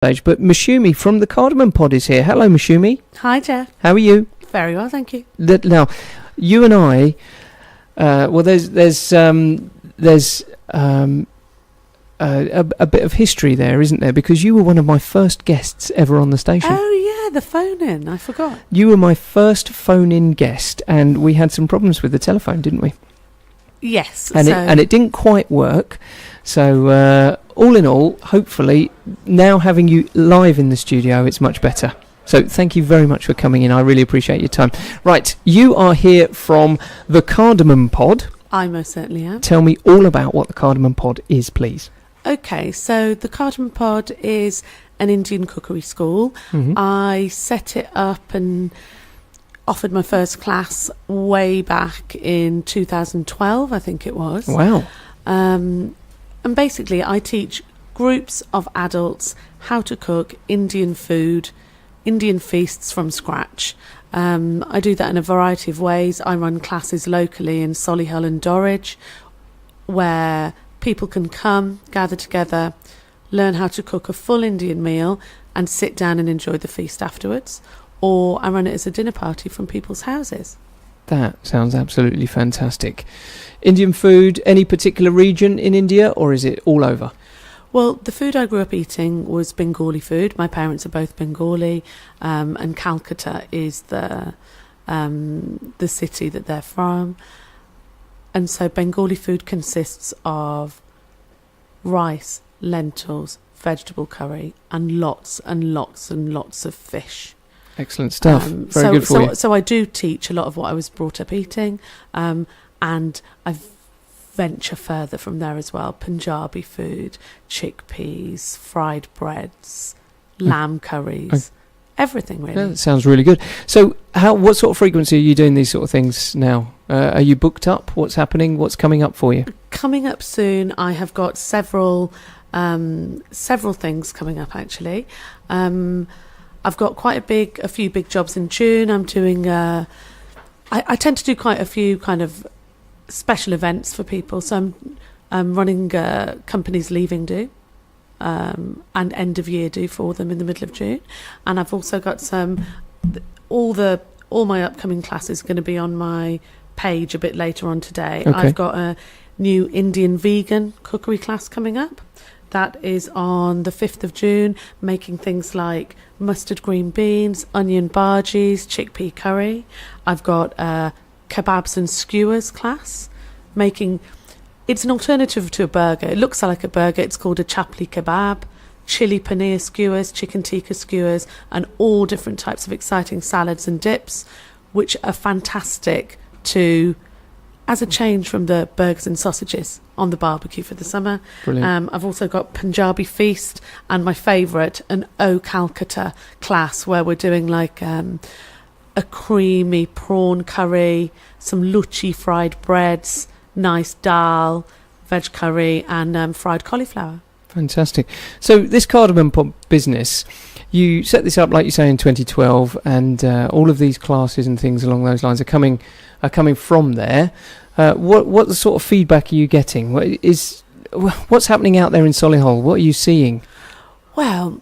Stage, but Mashumi from the Cardamom Pod is here. Hello, Mashumi. Hi, Jeff. How are you? Very well, thank you. Now, you and I, there's a bit of history there, isn't there? Because you were one of my first guests ever on the station. Oh, yeah, the phone-in. I forgot. You were my first phone-in guest, and we had some problems with the telephone, didn't we? Yes. And it didn't quite work. So, all in all, hopefully, now having you live in the studio, it's much better. So thank you very much for coming in. I really appreciate your time. Right, you are here from the Cardamom Pod. I most certainly am. Tell me all about what the Cardamom Pod is, please. Okay, so the Cardamom Pod is an Indian cookery school. Mm-hmm. I set it up and offered my first class way back in 2012, I think it was. Wow. And basically, I teach groups of adults how to cook Indian food, Indian feasts from scratch. I do that in a variety of ways. I run classes locally in Solihull and Dorridge, where people can come, gather together, learn how to cook a full Indian meal, and sit down and enjoy the feast afterwards. Or I run it as a dinner party from people's houses. That sounds absolutely fantastic. Indian food, any particular region in India, or is it all over? Well, the food I grew up eating was Bengali food. My parents are both Bengali, and Calcutta is the city that they're from. And so Bengali food consists of rice, lentils, vegetable curry, and lots and lots and lots of fish. Excellent stuff. Very good for you. So I do teach a lot of what I was brought up eating, and I venture further from there as well. Punjabi food, chickpeas, fried breads, lamb curries, everything really. Yeah, that sounds really good. So what sort of frequency are you doing these sort of things now? Are you booked up? What's happening? What's coming up for you? Coming up soon, I have got several things coming up actually. I've got a few big jobs in June. I'm doing, I tend to do quite a few kind of special events for people. So I'm running companies leaving do, and end of year do for them in the middle of June. And I've also got all my upcoming classes are going to be on my page a bit later on today. Okay. I've got a new Indian vegan cookery class coming up. That is on the 5th of June, making things like mustard green beans, onion bhajis, chickpea curry. I've got a kebabs and skewers class. It's an alternative to a burger. It looks like a burger. It's called a chapli kebab, chili paneer skewers, chicken tikka skewers, and all different types of exciting salads and dips, which are fantastic as a change from the burgers and sausages on the barbecue for the summer. Brilliant. I've also got Punjabi feast and my favourite, an O Calcutta class, where we're doing like a creamy prawn curry, some luchi fried breads, nice dal, veg curry, and fried cauliflower. Fantastic. So this Cardamom Pod business, you set this up, like you say, in 2012, and all of these classes and things along those lines are coming from there. What the sort of feedback are you getting? What's happening out there in Solihull? What are you seeing? Well,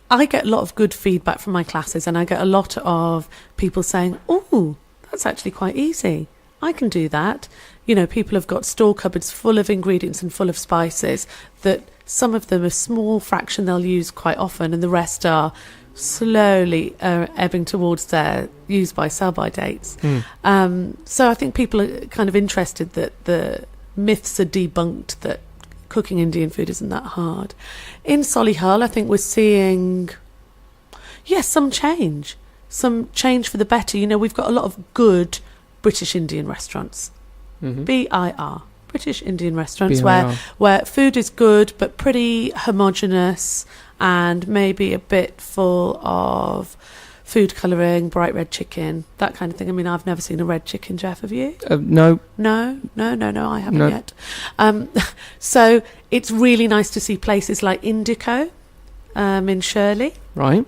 I get a lot of good feedback from my classes, and I get a lot of people saying, "Oh, that's actually quite easy. I can do that." You know, people have got store cupboards full of ingredients and full of spices that some of them, a small fraction they'll use quite often, and the rest are slowly ebbing towards their use by sell by dates. So I think people are kind of interested that the myths are debunked that cooking Indian food isn't that hard. In Solihull, I think we're seeing some change for the better. You know, we've got a lot of good British Indian restaurants. BIR, British Indian restaurants, where food is good but pretty homogenous and maybe a bit full of food colouring, bright red chicken, that kind of thing. I mean, I've never seen a red chicken, Jeff, have you? No. No, I haven't yet. So it's really nice to see places like Indico in Shirley. Right.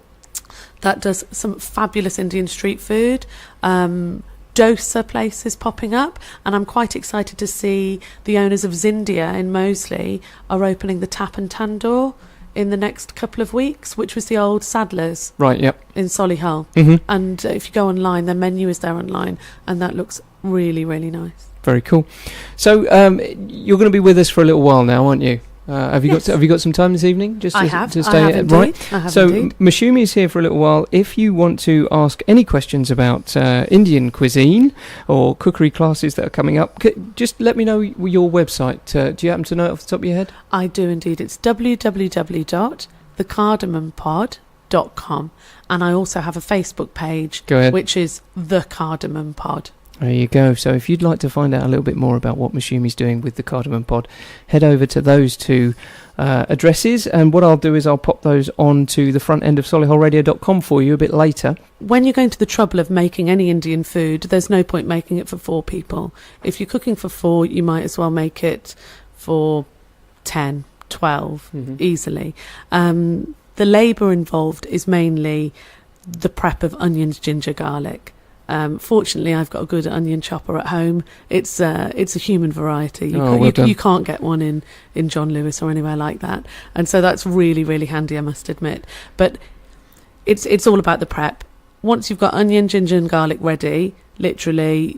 That does some fabulous Indian street food. Dosa places popping up, and I'm quite excited to see the owners of Zindia in Moseley are opening the Tap and Tandoor in the next couple of weeks, which was the old Sadler's Right, yep. in Solihull. Mm-hmm. And if you go online, their menu is there online, and that looks really, really nice. Very cool. So you're going to be with us for a little while now, aren't you? Have you got some time this evening? Just I to, have. to stay I have indeed. right. I have So indeed. Mashumi is here for a little while. If you want to ask any questions about Indian cuisine or cookery classes that are coming up, just let me know your website. Do you happen to know it off the top of your head? I do indeed. It's www.thecardamompod.com, and I also have a Facebook page, Go ahead. which is The Cardamom Pod. There you go. So if you'd like to find out a little bit more about what Mashumi's doing with the Cardamom Pod, head over to those two addresses, and what I'll do is I'll pop those onto the front end of solihullradio.com for you a bit later. When you're going to the trouble of making any Indian food, there's no point making it for 4 people. If you're cooking for 4, you might as well make it for 10, 12 easily. The labour involved is mainly the prep of onions, ginger, garlic. Fortunately, I've got a good onion chopper at home. It's a human variety. You can't get one in John Lewis or anywhere like that, and so that's really, really handy, I must admit. But it's all about the prep. Once you've got onion, ginger, and garlic ready, literally,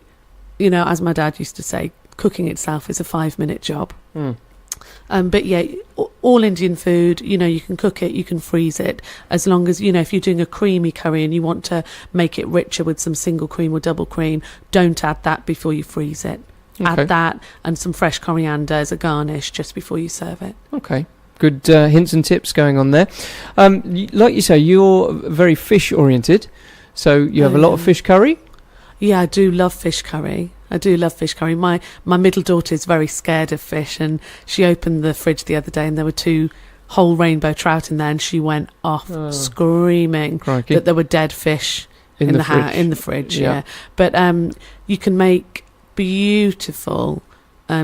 as my dad used to say, cooking itself is a 5-minute job. But yeah, all Indian food, you can cook it, you can freeze it, as long as, if you're doing a creamy curry and you want to make it richer with some single cream or double cream, don't add that before you freeze it. Okay. Add that and some fresh coriander as a garnish just before you serve it. Okay. Good hints and tips going on there. Like you say, you're very fish oriented, so you have a lot of fish curry. Yeah, I do love fish curry. My middle daughter is very scared of fish, and she opened the fridge the other day and there were 2 whole rainbow trout in there, and she went off screaming Crikey. that there were dead fish in the fridge. Yeah. But you can make beautiful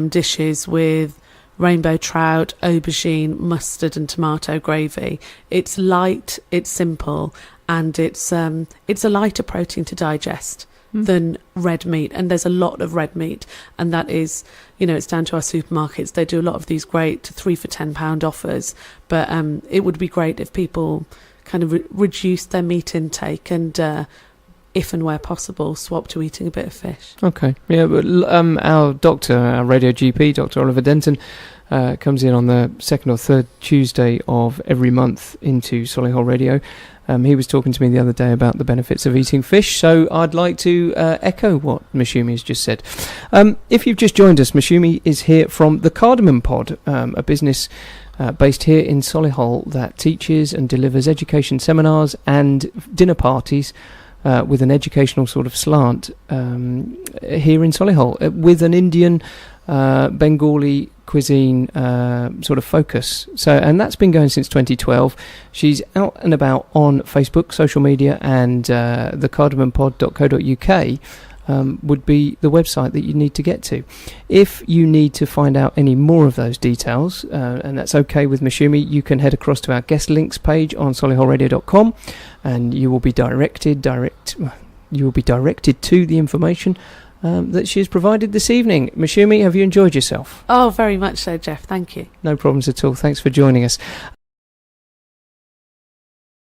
dishes with rainbow trout, aubergine, mustard and tomato gravy. It's light, it's simple, and it's a lighter protein to digest than red meat, and there's a lot of red meat, and that is, it's down to our supermarkets. They do a lot of these great 3 for £10 offers, but it would be great if people kind of reduce their meat intake and if and where possible swap to eating a bit of fish. Okay, yeah, but our doctor, our radio GP, Dr. Oliver Denton, comes in on the 2nd or 3rd Tuesday of every month into Solihull Radio. He was talking to me the other day about the benefits of eating fish, so I'd like to echo what Mashumi has just said. If you've just joined us, Mashumi is here from the Cardamom Pod, a business based here in Solihull that teaches and delivers education seminars and dinner parties with an educational sort of slant here in Solihull, with an Indian Bengali cuisine sort of focus. And that's been going since 2012. She's out and about on Facebook, social media, and the cardamompod.co.uk would be the website that you need to get to. If you need to find out any more of those details, and that's okay with Mashumi, you can head across to our guest links page on solihullradio.com, and you will be directed to the information that she has provided this evening. Mashumi, have you enjoyed yourself? Oh, very much so, Jeff. Thank you. No problems at all. Thanks for joining us.